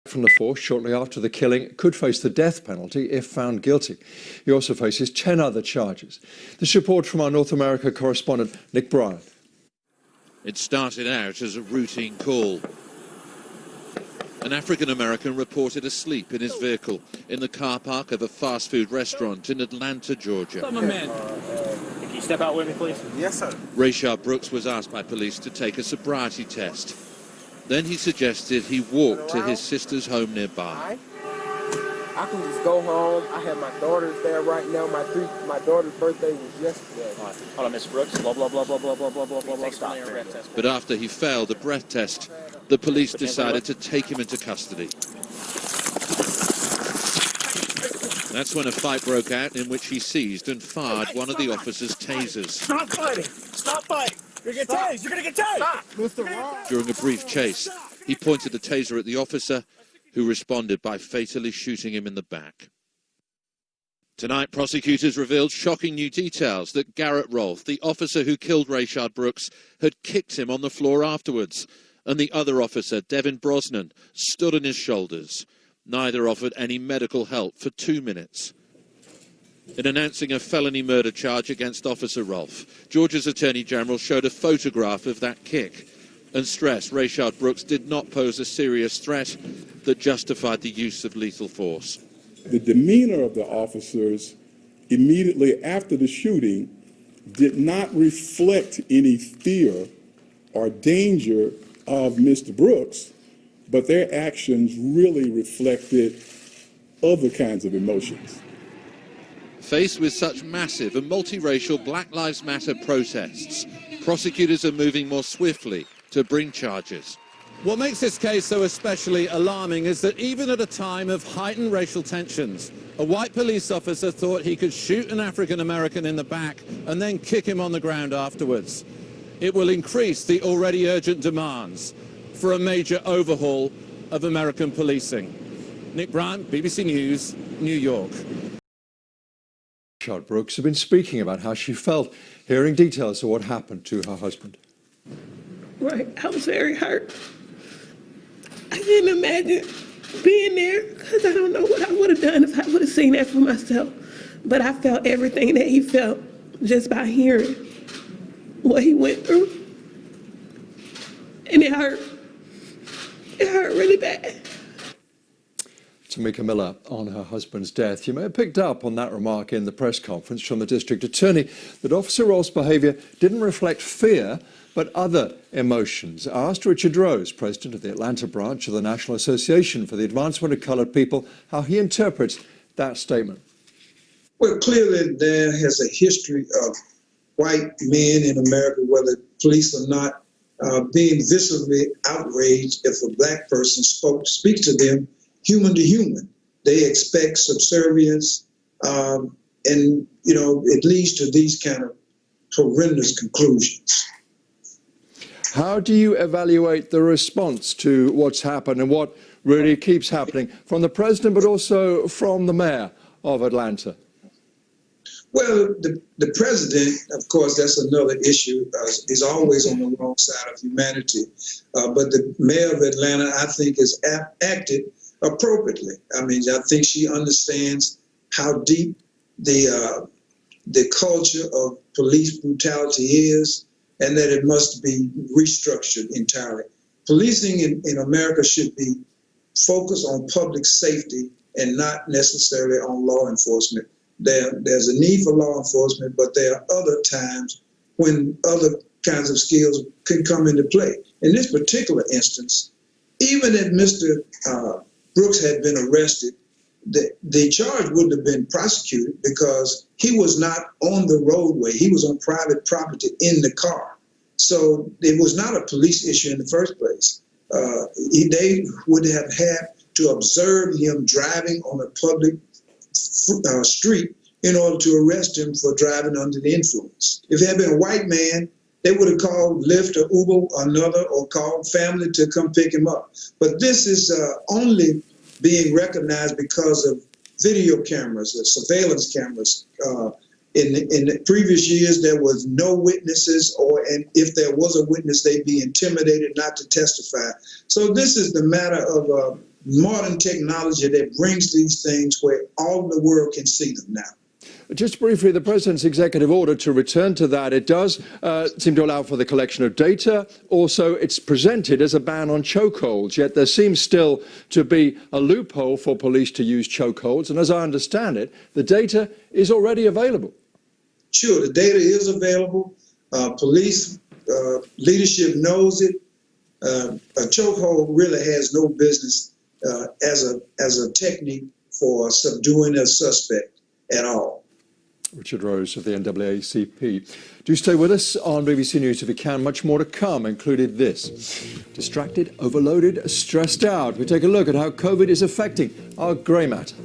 From the force shortly after the killing could face the death penalty if found guilty. He also faces 10 other charges. This report from our North America correspondent, Nick Bryant. It started out as a routine call. An African-American reported asleep in his vehicle in the car park of a fast food restaurant in Atlanta, Georgia. Can you step out with me, please? Yes, sir. Rayshard Brooks was asked by police to take a sobriety test. Then he suggested he walk to his sister's home nearby. I can just go home. I have my daughters there right now. My daughter's birthday was yesterday. All right. Hold on, Miss Brooks. Blah, blah, blah, blah, blah, blah, blah, blah, blah. Stop. But after he failed the breath test, the police decided to take him into custody. That's when a fight broke out in which he seized and fired one of the officer's tasers. Stop fighting! Stop fighting! You're gonna get tased! You're gonna get tased! During a brief chase, he pointed the taser at the officer, who responded by fatally shooting him in the back. Tonight, prosecutors revealed shocking new details that Garrett Rolfe, the officer who killed Rayshard Brooks, had kicked him on the floor afterwards, and the other officer, Devin Brosnan, stood on his shoulders. Neither offered any medical help for 2 minutes. In announcing a felony murder charge against Officer Rolfe, Georgia's Attorney General showed a photograph of that kick and stressed Rayshard Brooks did not pose a serious threat that justified the use of lethal force. The demeanor of the officers immediately after the shooting did not reflect any fear or danger of Mr. Brooks, but their actions really reflected other kinds of emotions. Faced with such massive and multiracial Black Lives Matter protests, prosecutors are moving more swiftly to bring charges. What makes this case so especially alarming is that even at a time of heightened racial tensions, a white police officer thought he could shoot an African-American in the back and then kick him on the ground afterwards. It will increase the already urgent demands for a major overhaul of American policing. Nick Bryant, BBC News, New York. Rayshard Brooks had been speaking about how she felt, hearing details of what happened to her husband. Right, I was very hurt. I didn't imagine being there because I don't know what I would have done if I would have seen that for myself. But I felt everything that he felt just by hearing what he went through. And it hurt. It hurt really bad. Tamika Miller on her husband's death. You may have picked up on that remark in the press conference from the district attorney that Officer Rolfe's behaviour didn't reflect fear, but other emotions. I asked Richard Rose, president of the Atlanta branch of the National Association for the Advancement of Coloured People, how he interprets that statement. Well, clearly there has a history of white men in America, whether police or not, being viscerally outraged if a black person speaks to them human to human. They expect subservience, and, you know, it leads to these kind of horrendous conclusions. How do you evaluate the response to what's happened and what really keeps happening from the president, but also from the mayor of Atlanta? Well, the president, of course, that's another issue. He's always on the wrong side of humanity. But the mayor of Atlanta, I think, has acted appropriately. I mean, I think she understands how deep the culture of police brutality is, and that it must be restructured entirely. Policing in America should be focused on public safety and not necessarily on law enforcement. There's a need for law enforcement, but there are other times when other kinds of skills can come into play. In this particular instance, even if Mr. Brooks had been arrested, the charge wouldn't have been prosecuted because he was not on the roadway. He was on private property in the car. So it was not a police issue in the first place. They would have had to observe him driving on a public street in order to arrest him for driving under the influence. If it had been a white man, they would have called Lyft or Uber or another, or called family to come pick him up. But this is only being recognized because of video cameras, surveillance cameras. In the previous years, there was no witnesses, and if there was a witness, they'd be intimidated not to testify. So this is the matter of modern technology that brings these things where all the world can see them now. Just briefly, the President's executive order, to return to that, it does seem to allow for the collection of data. Also, it's presented as a ban on chokeholds, yet there seems still to be a loophole for police to use chokeholds. And as I understand it, the data is already available. Sure, the data is available. Police leadership knows it. A chokehold really has no business as a technique for subduing a suspect at all. Richard Rose of the NAACP. Do stay with us on BBC News if you can. Much more to come, included this. Distracted, overloaded, stressed out. We take a look at how COVID is affecting our grey matter.